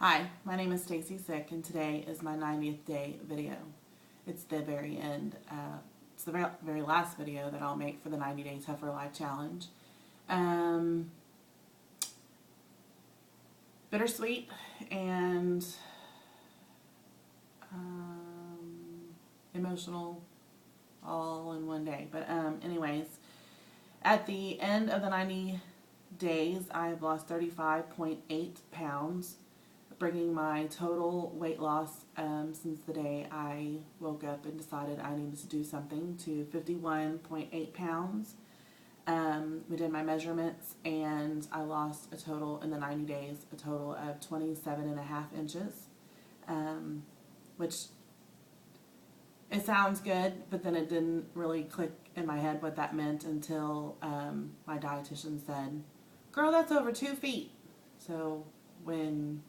Hi, my name is Stacy Sick, and today is my 90th day video. It's the very end. It's the very last video that I'll make for the 90-day TUF'ER Live Challenge. Bittersweet and emotional all in one day. But anyways, at the end of the 90 days, I have lost 35.8 pounds. Bringing my total weight loss since the day I woke up and decided I needed to do something to 51.8 pounds. We did my measurements and I lost a total in the 90 days, a total of 27.5 inches, which it sounds good, but then it didn't really click in my head what that meant until my dietitian said, "Girl, that's over 2 feet." So when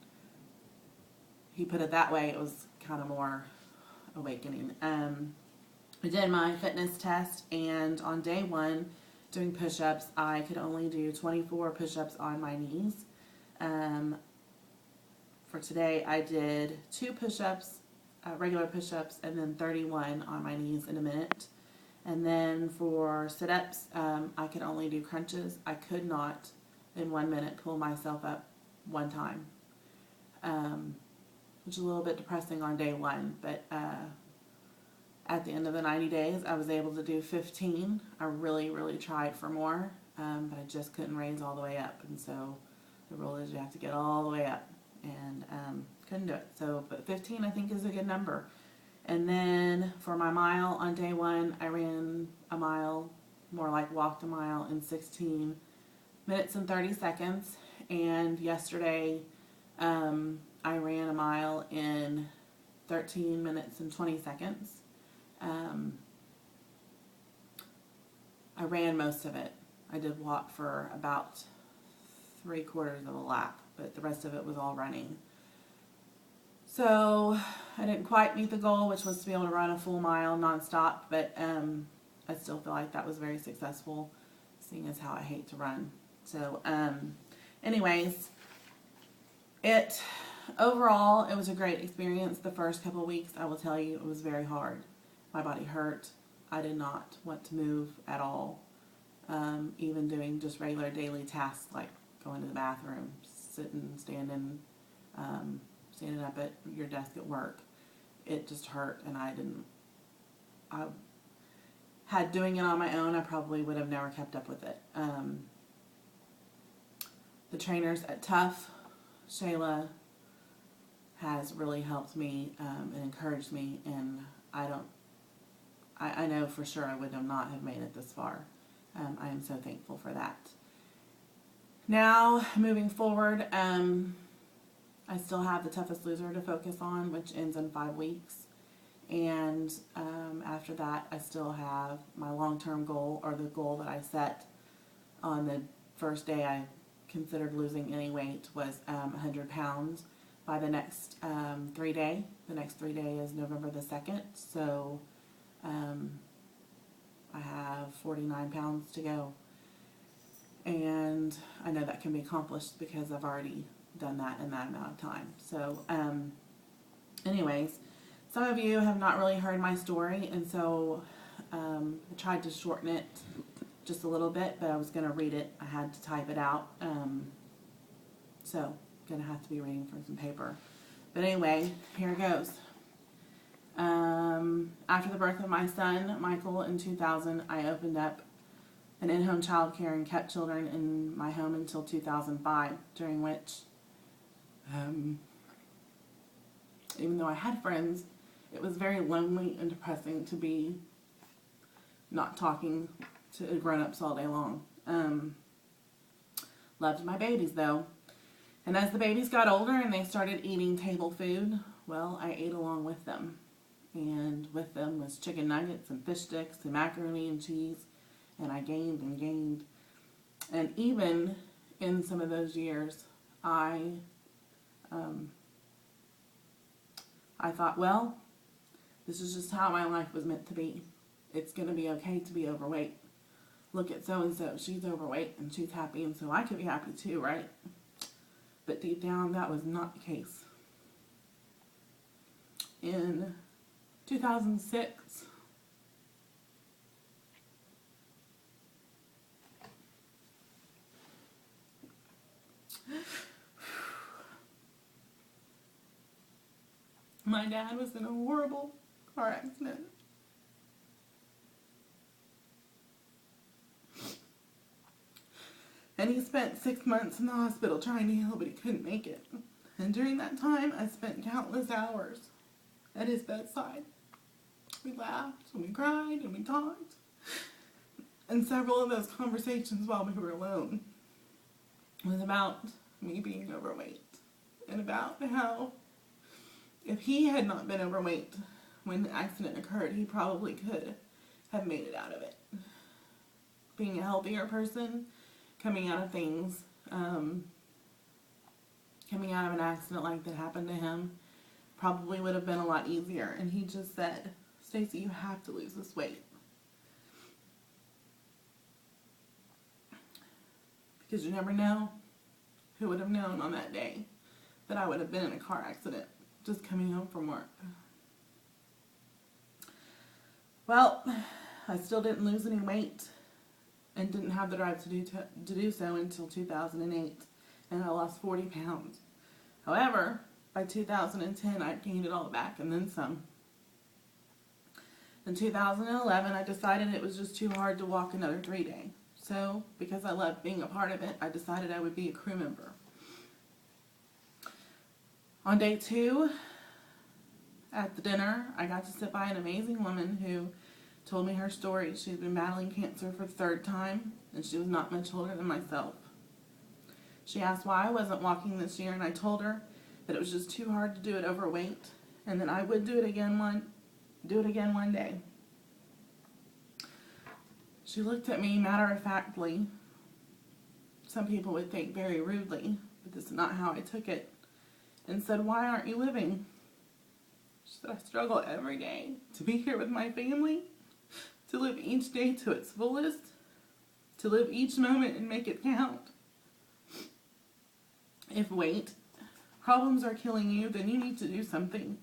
he put it that way, it was kind of more awakening. I did my fitness test, and on day one, doing push-ups, I could only do 24 push-ups on my knees. For today, I did 2 push-ups, regular push-ups, and then 31 on my knees in a minute. And then for sit-ups, I could only do crunches. I could not, in 1 minute, pull myself up one time. Which is a little bit depressing on day one, but at the end of the 90 days, I was able to do 15. I really tried for more, but I just couldn't raise all the way up, and so the rule is you have to get all the way up, and couldn't do it. So, but 15 I think is a good number. And then for my mile on day one, I ran a mile, more like walked a mile, in 16 minutes and 30 seconds, and yesterday I ran a mile in 13 minutes and 20 seconds. I ran most of it. I did walk for about 3/4 of a lap, but the rest of it was all running. So I didn't quite meet the goal, which was to be able to run a full mile nonstop, but I still feel like that was very successful, seeing as how I hate to run. So anyways, overall, it was a great experience. The first couple of weeks, I will tell you, it was very hard. My body hurt. I did not want to move at all. Even doing just regular daily tasks like going to the bathroom, sitting, standing up at your desk at work. It just hurt, and I had doing it on my own, I probably would have never kept up with it. The trainers at TUF, Shayla, has really helped me and encouraged me, and I know for sure I would not have made it this far. I am so thankful for that. Now, moving forward, I still have the Toughest Loser to focus on, which ends in 5 weeks. And after that, I still have my long-term goal, or the goal that I set on the first day I considered losing any weight, was 100 pounds by the next 3 day. The next 3 day is November the 2nd, so I have 49 pounds to go. And I know that can be accomplished because I've already done that in that amount of time. So anyways, some of you have not really heard my story, and so I tried to shorten it just a little bit, but I was going to read it. I had to type it out, so I'm going to have to be reading from some paper. But anyway, here it goes. After the birth of my son, Michael, in 2000, I opened up an in-home child care and kept children in my home until 2005, during which, even though I had friends, it was very lonely and depressing to be not talking to grown-ups all day long. Loved my babies, though. And as the babies got older and they started eating table food, well, I ate along with them. And with them was chicken nuggets and fish sticks and macaroni and cheese. And I gained and gained. And even in some of those years, I thought, well, this is just how my life was meant to be. It's going to be okay to be overweight. Look at so-and-so. She's overweight and she's happy, and so I could be happy too, right? But deep down, that was not the case. In 2006, my dad was in a horrible car accident. And he spent 6 months in the hospital trying to heal, but he couldn't make it. And during that time, I spent countless hours at his bedside. We laughed, and we cried, and we talked. And several of those conversations while we were alone was about me being overweight. And about how if he had not been overweight when the accident occurred, he probably could have made it out of it. Being a healthier person, coming out of things, coming out of an accident like that happened to him, probably would have been a lot easier. And he just said, Stacy, you have to lose this weight. Because you never know who would have known on that day that I would have been in a car accident just coming home from work. Well, I still didn't lose any weight and didn't have the drive to do so until 2008, and I lost 40 pounds. However, by 2010, I gained it all back and then some. In 2011, I decided it was just too hard to walk another 3-day. So, because I loved being a part of it, I decided I would be a crew member. On day 2, at the dinner, I got to sit by an amazing woman who told me her story. She'd been battling cancer for the 3rd time, and she was not much older than myself. She asked why I wasn't walking this year, and I told her that it was just too hard to do it overweight, and that I would do it again one day. She looked at me matter-of-factly. Some people would think very rudely, but this is not how I took it, and said, why aren't you living? She said, I struggle every day to be here with my family, to live each day to its fullest, to live each moment and make it count. If problems are killing you, then you need to do something.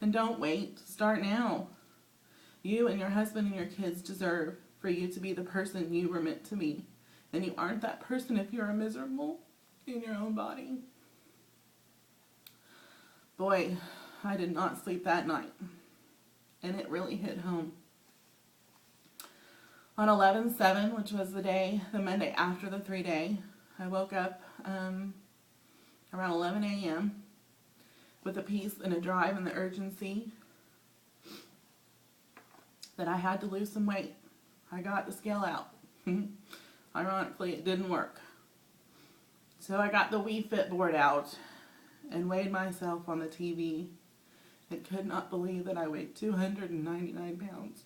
And don't wait. Start now. You and your husband and your kids deserve for you to be the person you were meant to be. And you aren't that person if you're miserable in your own body. Boy, I did not sleep that night. And it really hit home. On 11/7, which was the Monday after the 3-day, I woke up around 11 a.m. with a peace and a drive and the urgency that I had to lose some weight. I got the scale out. Ironically, it didn't work. So I got the Wii Fit board out and weighed myself on the TV and could not believe that I weighed 299 pounds.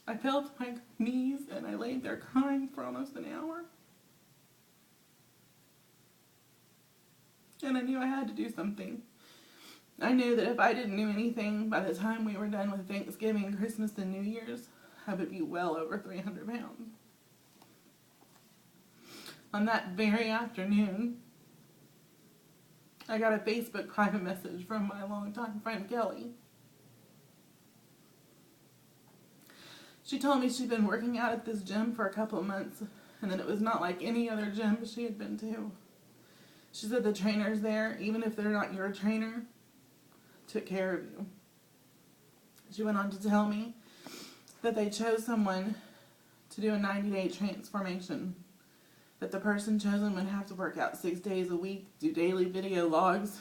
I fell to my knees and I laid there crying for almost an hour. And I knew I had to do something. I knew that if I didn't do anything by the time we were done with Thanksgiving, Christmas, and New Year's, I would be well over 300 pounds. On that very afternoon, I got a Facebook private message from my longtime friend Kelly. She told me she'd been working out at this gym for a couple of months, and that it was not like any other gym she had been to. She said the trainers there, even if they're not your trainer, took care of you. She went on to tell me that they chose someone to do a 90-day transformation. That the person chosen would have to work out 6 days a week, do daily video logs,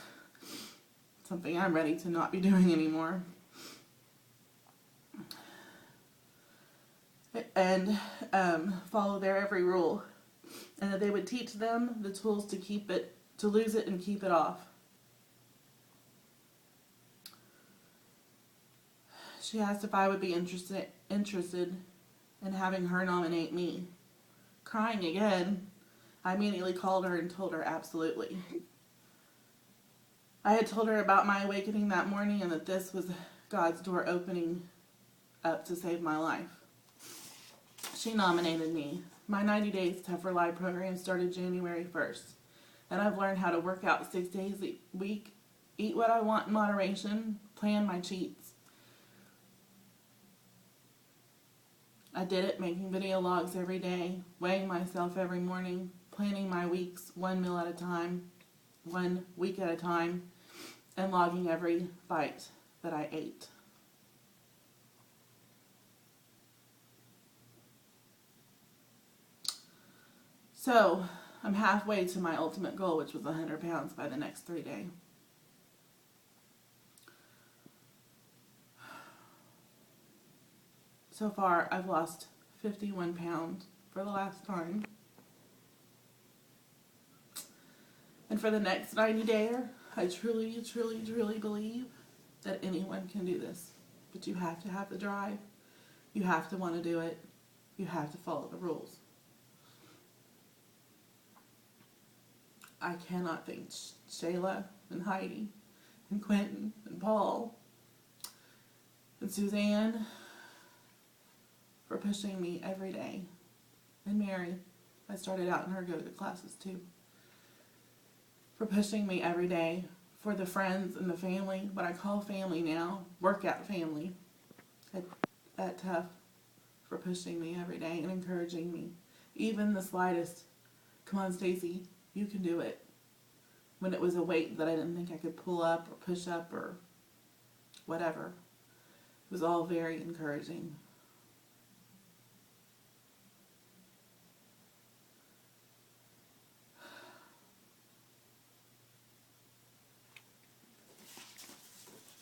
something I'm ready to not be doing anymore. And follow their every rule. And that they would teach them the tools to lose it and keep it off. She asked if I would be interested in having her nominate me. Crying again, I immediately called her and told her absolutely. I had told her about my awakening that morning and that this was God's door opening up to save my life. She nominated me. My 90 Days Tougher Life program started January 1st. And I've learned how to work out 6 days a week, eat what I want in moderation, plan my cheats. I did it making video logs every day, weighing myself every morning, planning my weeks 1 meal at a time, 1 week at a time, and logging every bite that I ate. So, I'm halfway to my ultimate goal, which was 100 pounds by the next 3 days. So far, I've lost 51 pounds for the last time. And for the next 90 days, I truly, truly, truly believe that anyone can do this. But you have to have the drive. You have to want to do it. You have to follow the rules. I cannot thank Shayla and Heidi and Quentin and Paul and Suzanne for pushing me every day. And Mary, I started out in her go-to classes too. For pushing me every day. For the friends and the family, what I call family now, workout family at TUF, for pushing me every day and encouraging me. Even the slightest, come on Stacy, you can do it. When it was a weight that I didn't think I could pull up or push up or whatever. It was all very encouraging.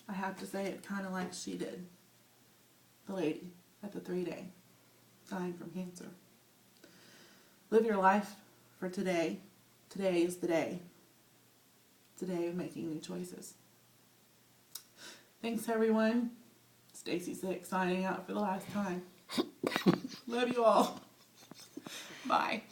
I have to say it kind of like she did. The lady at the 3-day, dying from cancer. Live your life for today. Today is the day. Today of making new choices. Thanks everyone. Stacy 6 signing out for the last time. Love you all. Bye.